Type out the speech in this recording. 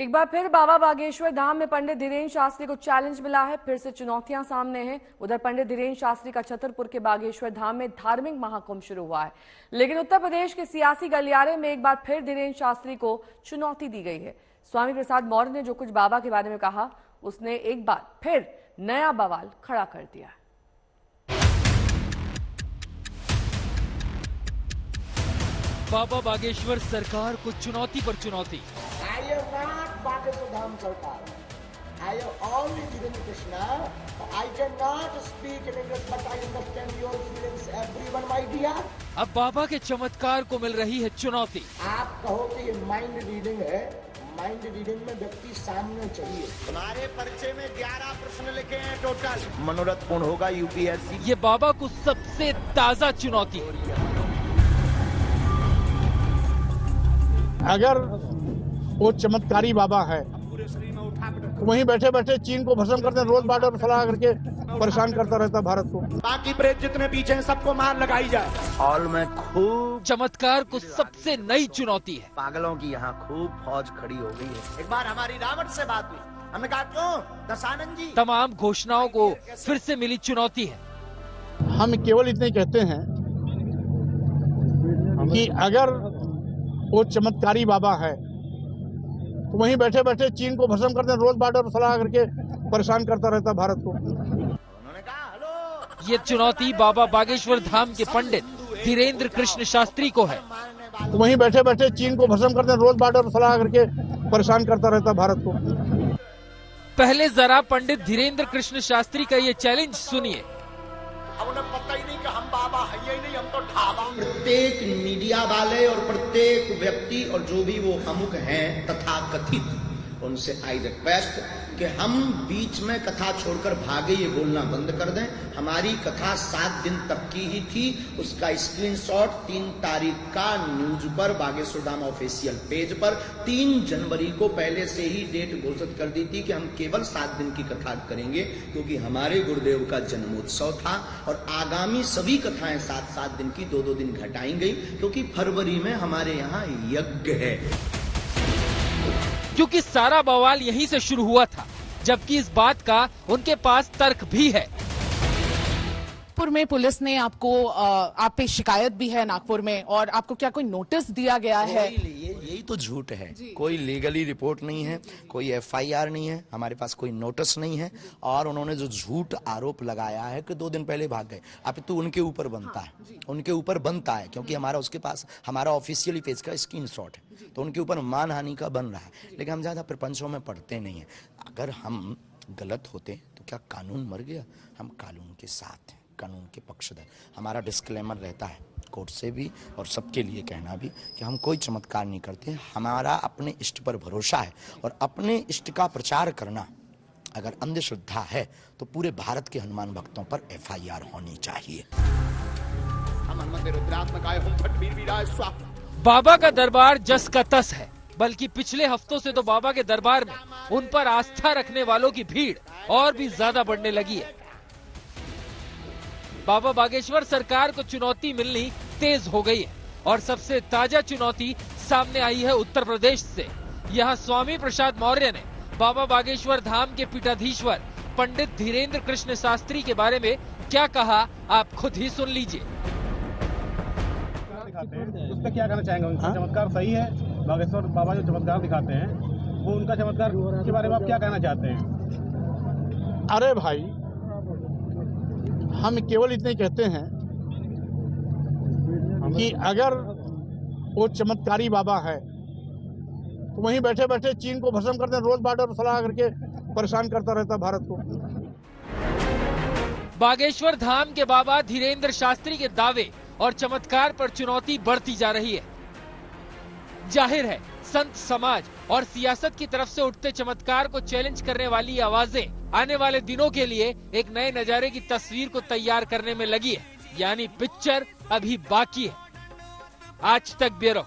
एक बार फिर बाबा बागेश्वर धाम में पंडित धीरेन्द्र शास्त्री को चैलेंज मिला है। फिर से चुनौतियां सामने हैं। उधर पंडित धीरेन्द्र शास्त्री का छतरपुर के बागेश्वर धाम में धार्मिक महाकुंभ शुरू हुआ है, लेकिन उत्तर प्रदेश के सियासी गलियारे में एक बार फिर धीरेन्द्र शास्त्री को चुनौती दी गई है। स्वामी प्रसाद मौर्य ने जो कुछ बाबा के बारे में कहा, उसने एक बार फिर नया बवाल खड़ा कर दिया। बाबा बागेश्वर सरकार को चुनौती पर चुनौती। I am not Bageswar Dham Sarkar. I am only Dhirendra Krishna. I cannot speak in English, but I understand your feelings, everyone, my dear. अब बाबा के चमत्कार को मिल रही है चुनौती। आप कहो कि ये माइंड रीडिंग है, माइंड रीडिंग में व्यक्ति सामने चाहिए। हमारे पर्चे में 11 प्रश्न लिखे हैं टोटल। मनोरथ पूर्ण होगा यूपीएससी। ये बाबा को सबसे ताजा चुनौती। अगर वो चमत्कारी बाबा है तो वहीं बैठे बैठे चीन को भस्म करते, रोज बॉर्डर फैला करके परेशान करता रहता भारत को। बाकी प्रेत जितने पीछे हैं सबको मार लगाई जाए। हॉल में खूब चमत्कार को सबसे नई चुनौती है। पागलों की यहाँ खूब फौज खड़ी हो गई है। एक बार हमारी रावण से बात हुई, हमने कहा क्यों दशानंद जी। तमाम घोषणाओं को फिर से मिली चुनौती है। हम केवल इतने कहते हैं कि अगर वो चमत्कारी बाबा है तो वहीं बैठे बैठे चीन को भस्म करते, रोज बॉर्डर फैला करके परेशान करता रहता भारत को। उन्होंने कहा हेलो। ये चुनौती बाबा बागेश्वर धाम के पंडित धीरेन्द्र कृष्ण शास्त्री को है। तो वहीं बैठे बैठे चीन को भस्म करते, रोज बॉर्डर फैला करके परेशान करता रहता भारत को। पहले जरा पंडित धीरेन्द्र कृष्ण शास्त्री का ये चैलेंज सुनिए। अब उन्हें पता ही नहीं कि हम बाबा है ही नहीं, हम तो ढाबा। प्रत्येक मीडिया वाले और प्रत्येक व्यक्ति और जो भी वो अमुक हैं तथाकथित, उनसे आई रिक्वेस्ट कि हम बीच में कथा छोड़कर भागे ये बोलना बंद कर दें। हमारी कथा 7 दिन तक की ही थी। उसका स्क्रीनशॉट 3 तारीख का न्यूज पर, बागेश्वर धाम ऑफिशियल पेज पर 3 जनवरी को पहले से ही डेट घोषित कर दी थी कि हम केवल 7 दिन की कथा करेंगे, क्योंकि हमारे गुरुदेव का जन्मोत्सव था। और आगामी सभी कथाएं 7-7 दिन की 2-2 दिन घटाई गई, क्योंकि फरवरी में हमारे यहाँ यज्ञ है। क्योंकि सारा बवाल यहीं से शुरू हुआ था, जबकि इस बात का उनके पास तर्क भी है। नागपुर में पुलिस ने आपको आप पे शिकायत भी है नागपुर में, और आपको क्या कोई नोटिस दिया गया है? यही तो झूठ है। कोई लीगली रिपोर्ट नहीं है, कोई एफआईआर नहीं है, हमारे पास कोई नोटिस नहीं है। और उन्होंने जो झूठ आरोप लगाया है कि 2 दिन पहले भाग गए, अब तो उनके ऊपर बनता है, उनके ऊपर बनता है, क्योंकि हमारा उसके पास हमारा ऑफिशियली पेज का स्क्रीनशॉट है, तो उनके ऊपर मानहानि का बन रहा है। लेकिन हम ज्यादा प्रपंचों में पढ़ते नहीं है। अगर हम गलत होते तो क्या कानून मर गया? हम कानून के साथ हैं, कानून के पक्षधर। हमारा डिस्क्लेमर रहता है कोर्ट से भी और सबके लिए कहना भी कि हम कोई चमत्कार नहीं करते। हमारा अपने इष्ट पर भरोसा है, और अपने इष्ट का प्रचार करना अगर अंधश्रद्धा है तो पूरे भारत के हनुमान भक्तों पर एफआईआर होनी चाहिए। बाबा का दरबार जस का तस है, बल्कि पिछले हफ्तों से तो बाबा के दरबार में उन पर आस्था रखने वालों की भीड़ और भी ज्यादा बढ़ने लगी है। बाबा बागेश्वर सरकार को चुनौती मिलनी तेज हो गई है, और सबसे ताजा चुनौती सामने आई है उत्तर प्रदेश से। यहाँ स्वामी प्रसाद मौर्य ने बाबा बागेश्वर धाम के पीठाधीश्वर पंडित धीरेन्द्र कृष्ण शास्त्री के बारे में क्या कहा, आप खुद ही सुन लीजिए। उस पर क्या कहना चाहेंगे? उनका चमत्कार सही है? बागेश्वर बाबा जो चमत्कार दिखाते हैं, वो उनका चमत्कार के बारे में आप क्या कहना चाहते हैं? अरे भाई, हम केवल इतने कहते हैं कि अगर वो चमत्कारी बाबा है तो वहीं बैठे बैठे चीन को भस्म करते, रोज बॉर्डर फैला करके परेशान करता रहता भारत को। बागेश्वर धाम के बाबा धीरेन्द्र शास्त्री के दावे और चमत्कार पर चुनौती बढ़ती जा रही है। जाहिर है, संत समाज और सियासत की तरफ से उठते चमत्कार को चैलेंज करने वाली आवाजें आने वाले दिनों के लिए एक नए नजारे की तस्वीर को तैयार करने में लगी है। यानी पिक्चर अभी बाकी है। आज तक ब्यूरो।